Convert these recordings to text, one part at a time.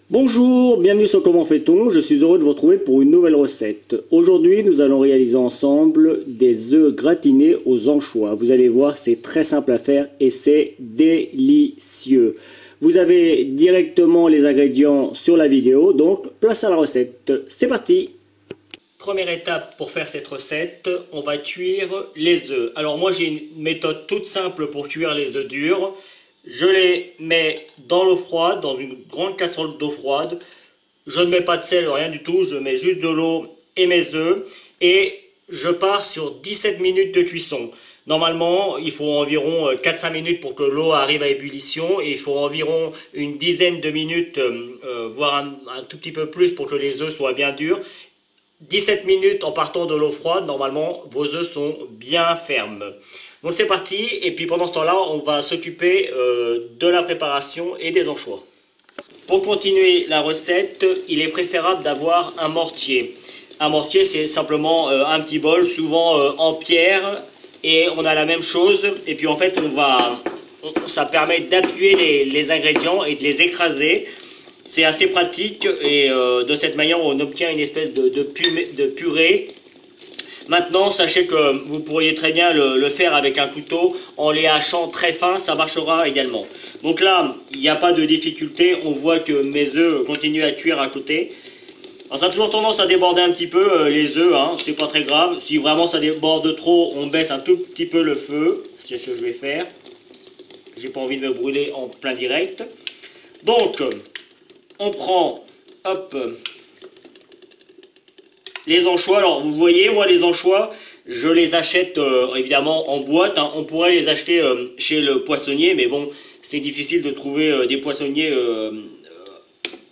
Bonjour, bienvenue sur Comment fait-on. Je suis heureux de vous retrouver pour une nouvelle recette. Aujourd'hui, nous allons réaliser ensemble des œufs gratinés aux anchois. Vous allez voir, c'est très simple à faire et c'est délicieux. Vous avez directement les ingrédients sur la vidéo, donc place à la recette. C'est parti! Première étape pour faire cette recette, on va cuire les œufs. Alors moi j'ai une méthode toute simple pour cuire les œufs durs. Je les mets dans l'eau froide, dans une grande casserole d'eau froide. Je ne mets pas de sel, rien du tout, je mets juste de l'eau et mes œufs. Et je pars sur 17 minutes de cuisson. Normalement, il faut environ 4-5 minutes pour que l'eau arrive à ébullition. Et il faut environ une dizaine de minutes, voire un tout petit peu plus pour que les œufs soient bien durs. 17 minutes en partant de l'eau froide, normalement vos œufs sont bien fermes. Donc c'est parti, et puis pendant ce temps-là, on va s'occuper de la préparation et des anchois. Pour continuer la recette, il est préférable d'avoir un mortier. Un mortier, c'est simplement un petit bol, souvent en pierre, et on a la même chose. Et puis en fait, ça permet d'appuyer les ingrédients et de les écraser. C'est assez pratique et de cette manière on obtient une espèce de purée. Maintenant sachez que vous pourriez très bien le faire avec un couteau en les hachant très fin, ça marchera également. Donc là il n'y a pas de difficulté, on voit que mes œufs continuent à cuire à côté. Alors ça a toujours tendance à déborder un petit peu les œufs, hein, c'est pas très grave. Si vraiment ça déborde trop, on baisse un tout petit peu le feu, c'est ce que je vais faire. J'ai pas envie de me brûler en plein direct. Donc on prend, hop, les anchois. Alors vous voyez, moi les anchois, je les achète évidemment en boîte. Hein. On pourrait les acheter chez le poissonnier, mais bon, c'est difficile de trouver des poissonniers,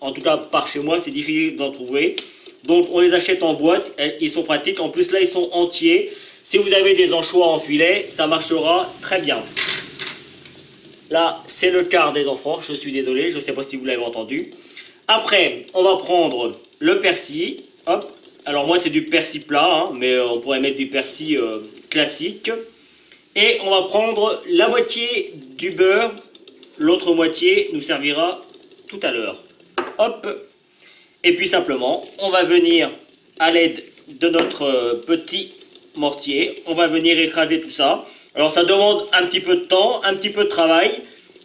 en tout cas par chez moi, c'est difficile d'en trouver. Donc on les achète en boîte, ils sont pratiques. En plus là, ils sont entiers. Si vous avez des anchois en filet, ça marchera très bien. Là, c'est le quart des enfants, je suis désolé, je ne sais pas si vous l'avez entendu. Après, on va prendre le persil, hop. Alors moi c'est du persil plat, hein, mais on pourrait mettre du persil classique. Et on va prendre la moitié du beurre, l'autre moitié nous servira tout à l'heure. Hop. Et puis simplement, on va venir à l'aide de notre petit mortier, on va venir écraser tout ça. Alors ça demande un petit peu de temps, un petit peu de travail.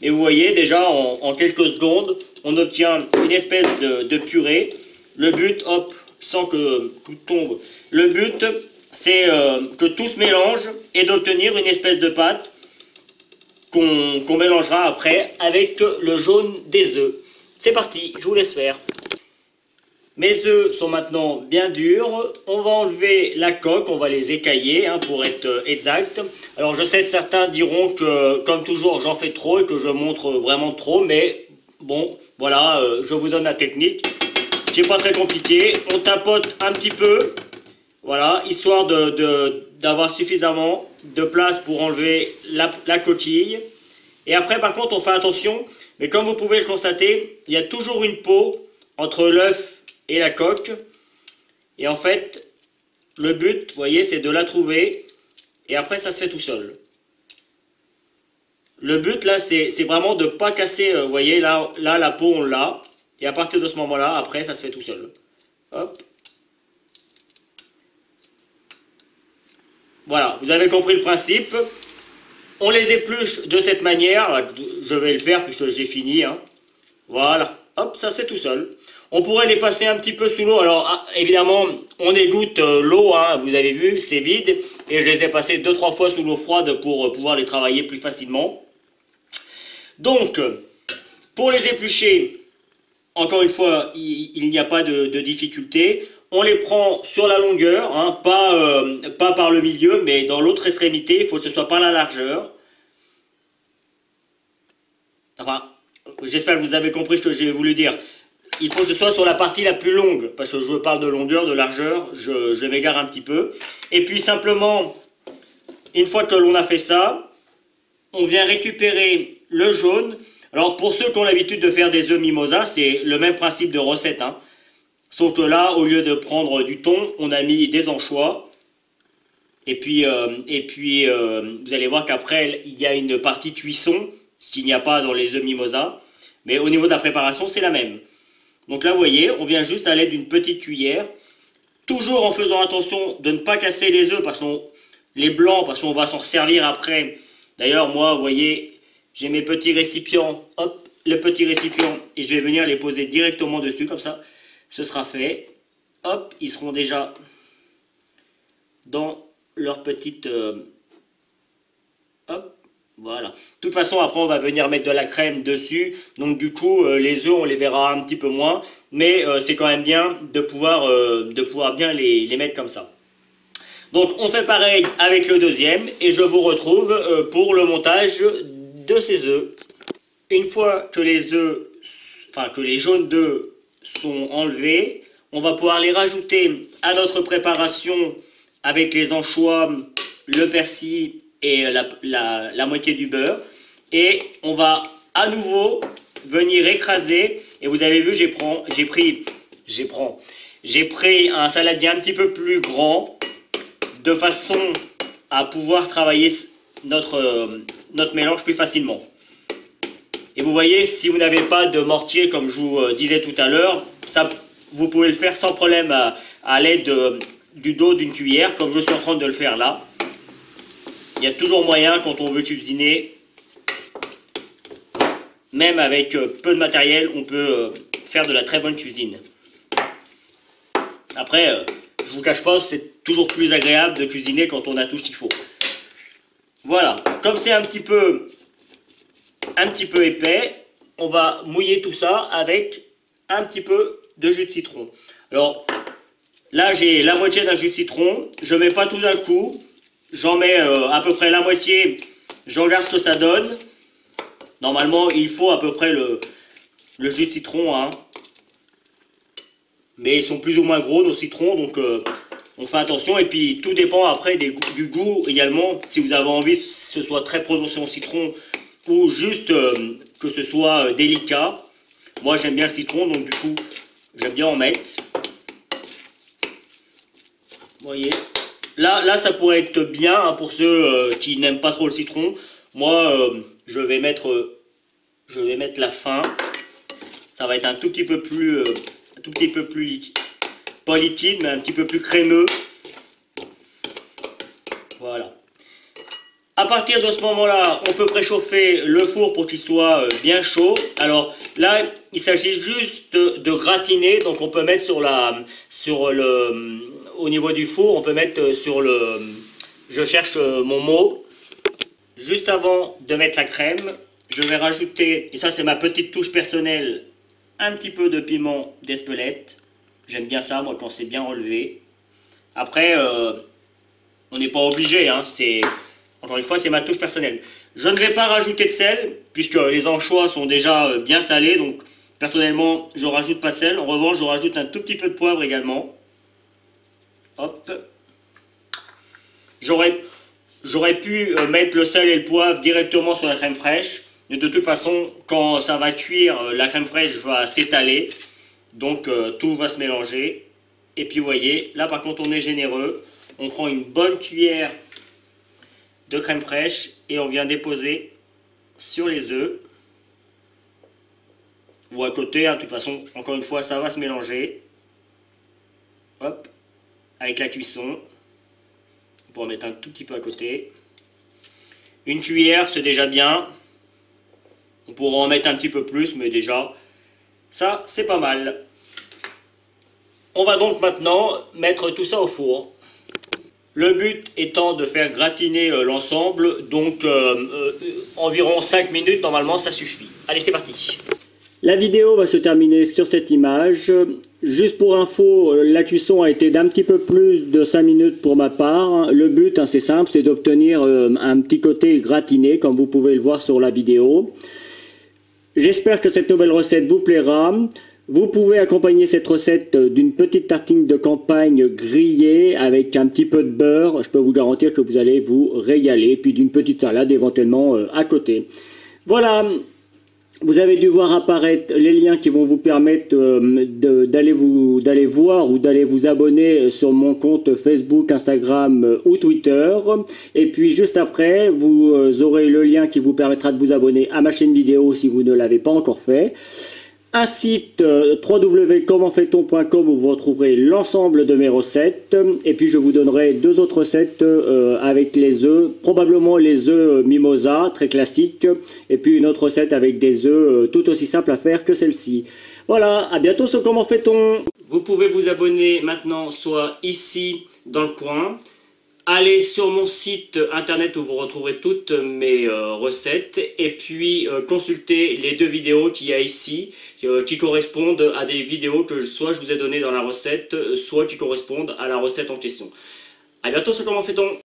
Et vous voyez déjà en quelques secondes, on obtient une espèce de purée. Le but, hop, sans que tout tombe, le but c'est que tout se mélange et d'obtenir une espèce de pâte qu'on mélangera après avec le jaune des œufs. C'est parti, je vous laisse faire. Mes œufs sont maintenant bien durs, on va enlever la coque, on va les écailler hein, pour être exact. Alors je sais que certains diront que comme toujours j'en fais trop et que je montre vraiment trop, mais bon voilà, je vous donne la technique. C'est pas très compliqué, on tapote un petit peu, voilà, histoire d'avoir suffisamment de place pour enlever la coquille. Et après par contre on fait attention, mais comme vous pouvez le constater, il y a toujours une peau entre l'œuf et la coque, et en fait le but, vous voyez, c'est de la trouver et après ça se fait tout seul. Le but là c'est vraiment de ne pas casser, vous voyez là la peau on l'a, et à partir de ce moment là après ça se fait tout seul. Hop. Voilà, vous avez compris le principe. On les épluche de cette manière, je vais le faire puisque j'ai fini hein. Voilà, hop, ça c'est tout seul. On pourrait les passer un petit peu sous l'eau. Alors évidemment, on égoutte l'eau, hein, vous avez vu, c'est vide. Et je les ai passés 2-3 fois sous l'eau froide pour pouvoir les travailler plus facilement. Donc, pour les éplucher, encore une fois, il n'y a pas de difficulté. On les prend sur la longueur, hein, pas par le milieu, mais dans l'autre extrémité. Il faut que ce soit par la largeur. Enfin, j'espère que vous avez compris ce que j'ai voulu dire. Il faut que ce soit sur la partie la plus longue, parce que je parle de longueur, de largeur, je m'égare un petit peu. Et puis simplement, une fois que l'on a fait ça, on vient récupérer le jaune. Alors pour ceux qui ont l'habitude de faire des œufs mimosa, c'est le même principe de recette. Hein. Sauf que là, au lieu de prendre du thon, on a mis des anchois. Et puis vous allez voir qu'après, il y a une partie cuisson, ce qu'il n'y a pas dans les œufs mimosa. Mais au niveau de la préparation, c'est la même. Donc là, vous voyez, on vient juste à l'aide d'une petite cuillère, toujours en faisant attention de ne pas casser les œufs, parce qu'on les blancs, parce qu'on va s'en servir après. D'ailleurs, moi, vous voyez, j'ai mes petits récipients, hop, le petit récipient, et je vais venir les poser directement dessus, comme ça, ce sera fait. Hop, ils seront déjà dans leur petite... hop, voilà. De toute façon, après, on va venir mettre de la crème dessus, donc du coup, les œufs, on les verra un petit peu moins, mais c'est quand même bien de pouvoir bien les mettre comme ça. Donc on fait pareil avec le deuxième et je vous retrouve pour le montage de ces œufs. Une fois que les œufs, enfin que les jaunes d'œufs sont enlevés, on va pouvoir les rajouter à notre préparation avec les anchois, le persil et la moitié du beurre. Et on va à nouveau venir écraser. Et vous avez vu, j'ai pris un saladier un petit peu plus grand, de façon à pouvoir travailler notre mélange plus facilement. Et vous voyez, si vous n'avez pas de mortier, comme je vous disais tout à l'heure, vous pouvez le faire sans problème à l'aide du dos d'une cuillère, comme je suis en train de le faire là. Il y a toujours moyen, quand on veut cuisiner, même avec peu de matériel, on peut faire de la très bonne cuisine. Après, je vous cache pas, c'est toujours plus agréable de cuisiner quand on a tout ce qu'il faut. Voilà, comme c'est un petit peu épais, on va mouiller tout ça avec un petit peu de jus de citron. Alors, là j'ai la moitié d'un jus de citron, je ne mets pas tout d'un coup, j'en mets à peu près la moitié, je regarde ce que ça donne. Normalement, il faut à peu près le jus de citron, hein. Mais ils sont plus ou moins gros nos citrons, donc on fait attention. Et puis tout dépend après du goût également. Si vous avez envie que ce soit très prononcé en citron ou juste que ce soit délicat. Moi j'aime bien le citron, donc du coup j'aime bien en mettre. Vous voyez, là ça pourrait être bien hein, pour ceux qui n'aiment pas trop le citron. Moi je vais mettre la fin. Ça va être un tout petit peu plus liquide, pas liquide mais un petit peu plus crémeux. Voilà. À partir de ce moment-là, on peut préchauffer le four pour qu'il soit bien chaud. Alors là, il s'agit juste de gratiner, donc on peut mettre au niveau du four, on peut mettre je cherche mon mot. Juste avant de mettre la crème, je vais rajouter, et ça c'est ma petite touche personnelle, un petit peu de piment d'Espelette. J'aime bien ça, moi, quand c'est bien relevé. Après, on n'est pas obligé, hein, encore une fois, c'est ma touche personnelle. Je ne vais pas rajouter de sel, puisque les anchois sont déjà bien salés, donc personnellement, je ne rajoute pas de sel. En revanche, je rajoute un tout petit peu de poivre également. Hop. J'aurais pu mettre le sel et le poivre directement sur la crème fraîche, mais de toute façon, quand ça va cuire, la crème fraîche va s'étaler, donc tout va se mélanger. Et puis vous voyez, là par contre on est généreux, on prend une bonne cuillère de crème fraîche et on vient déposer sur les œufs. Ou à côté, hein, de toute façon, encore une fois, ça va se mélanger. Hop, avec la cuisson. On peut en mettre un tout petit peu à côté. Une cuillère, c'est déjà bien. On pourra en mettre un petit peu plus, mais déjà, ça, c'est pas mal. On va donc maintenant mettre tout ça au four. Le but étant de faire gratiner l'ensemble, donc environ 5 minutes, normalement, ça suffit. Allez, c'est parti. La vidéo va se terminer sur cette image. Juste pour info, la cuisson a été d'un petit peu plus de 5 minutes pour ma part. Le but, hein, c'est simple, c'est d'obtenir un petit côté gratiné, comme vous pouvez le voir sur la vidéo. J'espère que cette nouvelle recette vous plaira. Vous pouvez accompagner cette recette d'une petite tartine de campagne grillée avec un petit peu de beurre. Je peux vous garantir que vous allez vous régaler. Puis d'une petite salade éventuellement à côté. Voilà. Vous avez dû voir apparaître les liens qui vont vous permettre d'aller voir ou d'aller vous abonner sur mon compte Facebook, Instagram ou Twitter. Et puis juste après, vous aurez le lien qui vous permettra de vous abonner à ma chaîne vidéo si vous ne l'avez pas encore fait. un site www.commentfaiton.com où vous retrouverez l'ensemble de mes recettes. Et puis je vous donnerai deux autres recettes avec les œufs, probablement les œufs mimosa, très classiques. Et puis une autre recette avec des œufs tout aussi simples à faire que celle-ci. Voilà, à bientôt sur Comment fait-on. Vous pouvez vous abonner maintenant soit ici dans le coin. Allez sur mon site internet où vous retrouverez toutes mes recettes et puis consultez les deux vidéos qu'il y a ici qui correspondent à des vidéos que soit je vous ai données dans la recette, soit qui correspondent à la recette en question. A bientôt sur Comment fait-on.